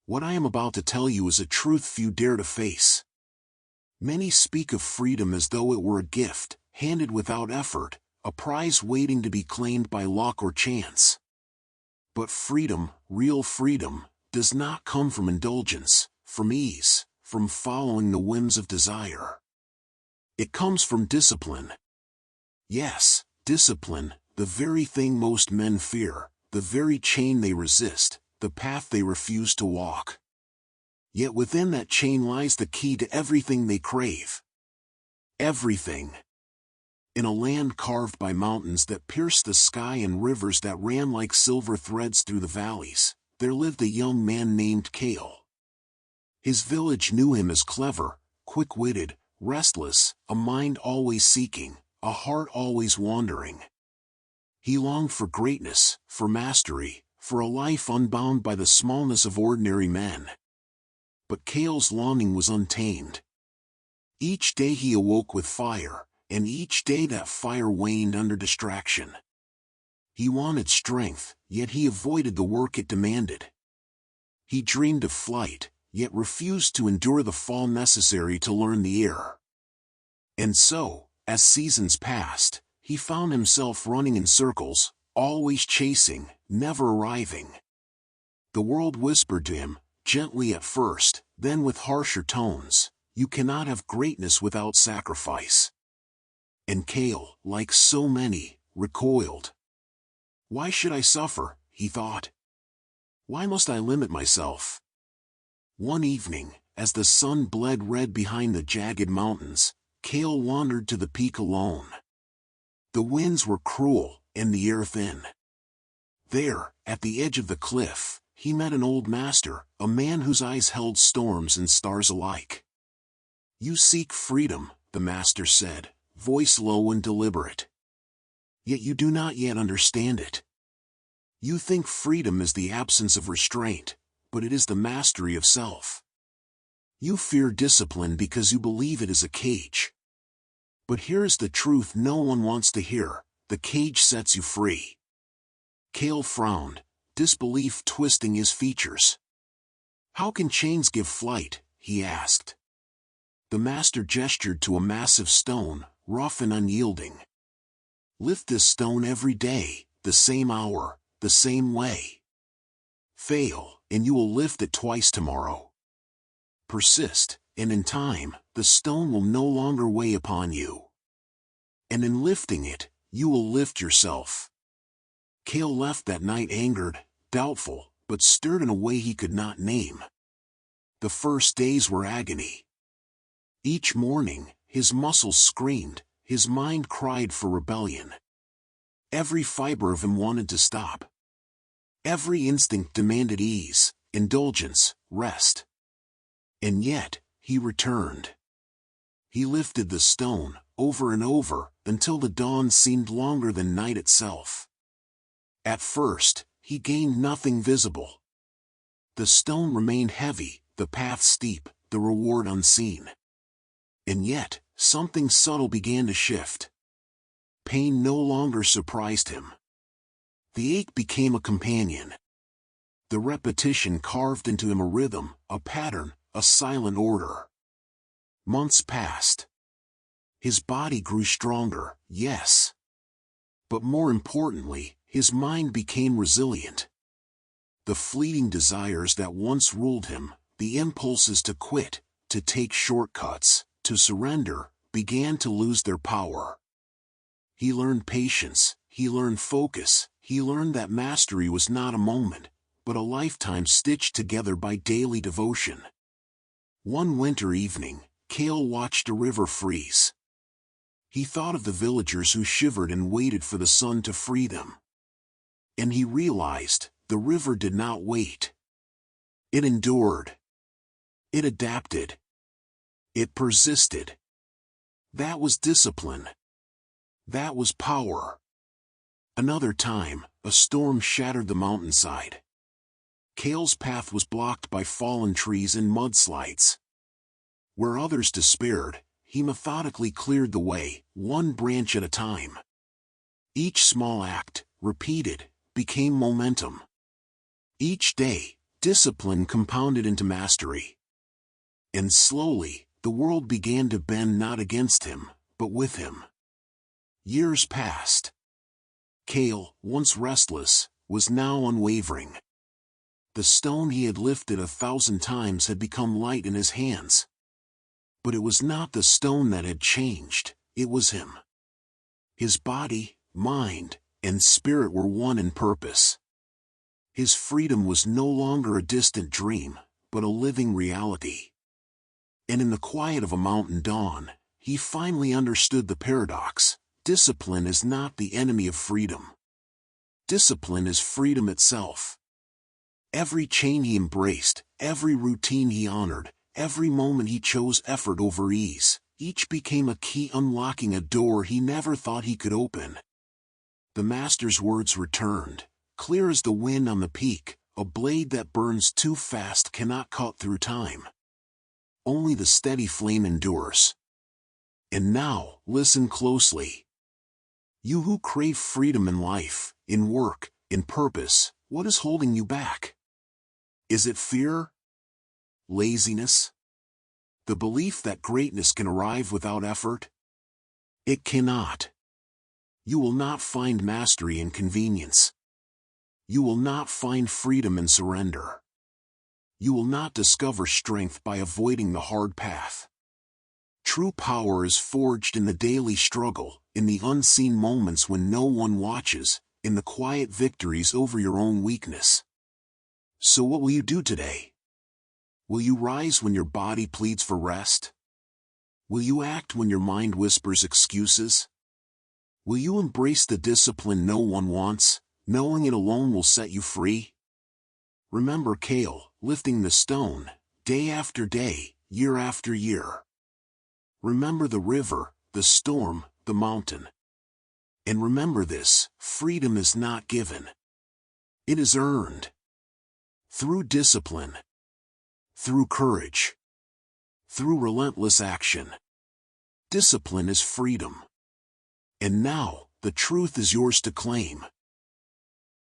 What I am about to tell you is a truth few dare to face. Many speak of freedom as though it were a gift, handed without effort, a prize waiting to be claimed by luck or chance. But freedom, real freedom, does not come from indulgence, from ease, from following the whims of desire. It comes from discipline. Yes, discipline, the very thing most men fear, the very chain they resist, the path they refuse to walk. Yet within that chain lies the key to everything they crave. Everything. In a land carved by mountains that pierced the sky and rivers that ran like silver threads through the valleys, there lived a young man named Kael. His village knew him as clever, quick-witted, restless, a mind always seeking, a heart always wandering. He longed for greatness, for mastery, for a life unbound by the smallness of ordinary men. But Kael's longing was untamed. Each day he awoke with fire, and each day that fire waned under distraction. He wanted strength, yet he avoided the work it demanded. He dreamed of flight, yet refused to endure the fall necessary to learn the air. And so, as seasons passed, he found himself running in circles, always chasing, never arriving. The world whispered to him, gently at first, then with harsher tones, "You cannot have greatness without sacrifice." And Kael, like so many, recoiled. "Why should I suffer?" he thought. "Why must I limit myself?" One evening, as the sun bled red behind the jagged mountains, Kael wandered to the peak alone. The winds were cruel, and the air thin. There, at the edge of the cliff, he met an old master, a man whose eyes held storms and stars alike. "You seek freedom," the master said, voice low and deliberate. "Yet you do not yet understand it. You think freedom is the absence of restraint, but it is the mastery of self. You fear discipline because you believe it is a cage. But here is the truth no one wants to hear: the cage sets you free." Kael frowned, disbelief twisting his features. "How can chains give flight?" he asked. The master gestured to a massive stone, rough and unyielding. "Lift this stone every day, the same hour, the same way. Fail, and you will lift it twice tomorrow. Persist, and in time, the stone will no longer weigh upon you. And in lifting it, you will lift yourself." Kael left that night angered, doubtful, but stirred in a way he could not name. The first days were agony. Each morning, his muscles screamed, his mind cried for rebellion. Every fiber of him wanted to stop. Every instinct demanded ease, indulgence, rest. And yet, he returned. He lifted the stone, over and over, until the dawn seemed longer than night itself. At first, he gained nothing visible. The stone remained heavy, the path steep, the reward unseen. And yet, something subtle began to shift. Pain no longer surprised him. The ache became a companion. The repetition carved into him a rhythm, a pattern, a silent order. Months passed. His body grew stronger, yes. But more importantly, his mind became resilient. The fleeting desires that once ruled him, the impulses to quit, to take shortcuts, to surrender, began to lose their power. He learned patience, he learned focus, he learned that mastery was not a moment, but a lifetime stitched together by daily devotion. One winter evening, Kael watched a river freeze. He thought of the villagers who shivered and waited for the sun to free them. And he realized, the river did not wait. It endured. It adapted. It persisted. That was discipline. That was power. Another time, a storm shattered the mountainside. Kael's path was blocked by fallen trees and mudslides. Where others despaired, he methodically cleared the way, one branch at a time. Each small act, repeated, became momentum. Each day, Discipline compounded into mastery. And slowly, the world began to bend not against him, but with him. Years passed. Kael, once restless, was now unwavering. The stone he had lifted 1,000 times had become light in his hands. But it was not the stone that had changed, it was him. His body, mind, and spirit were one in purpose. His freedom was no longer a distant dream, but a living reality. And in the quiet of a mountain dawn, he finally understood the paradox. Discipline is not the enemy of freedom. Discipline is freedom itself. Every chain he embraced, every routine he honored, every moment he chose effort over ease, each became a key unlocking a door he never thought he could open. The master's words returned, clear as the wind on the peak, a blade that burns too fast cannot cut through time. Only the steady flame endures. And now, listen closely. You who crave freedom in life, in work, in purpose, what is holding you back? Is it fear? Laziness? The belief that greatness can arrive without effort? It cannot. You will not find mastery in convenience. You will not find freedom in surrender. You will not discover strength by avoiding the hard path. True power is forged in the daily struggle, in the unseen moments when no one watches, in the quiet victories over your own weakness. So what will you do today? Will you rise when your body pleads for rest? Will you act when your mind whispers excuses? Will you embrace the discipline no one wants, knowing it alone will set you free? Remember Kael, lifting the stone, day after day, year after year. Remember the river, the storm, the mountain. And remember this, freedom is not given. It is earned. Through discipline. Through courage. Through relentless action. Discipline is freedom. And now, the truth is yours to claim.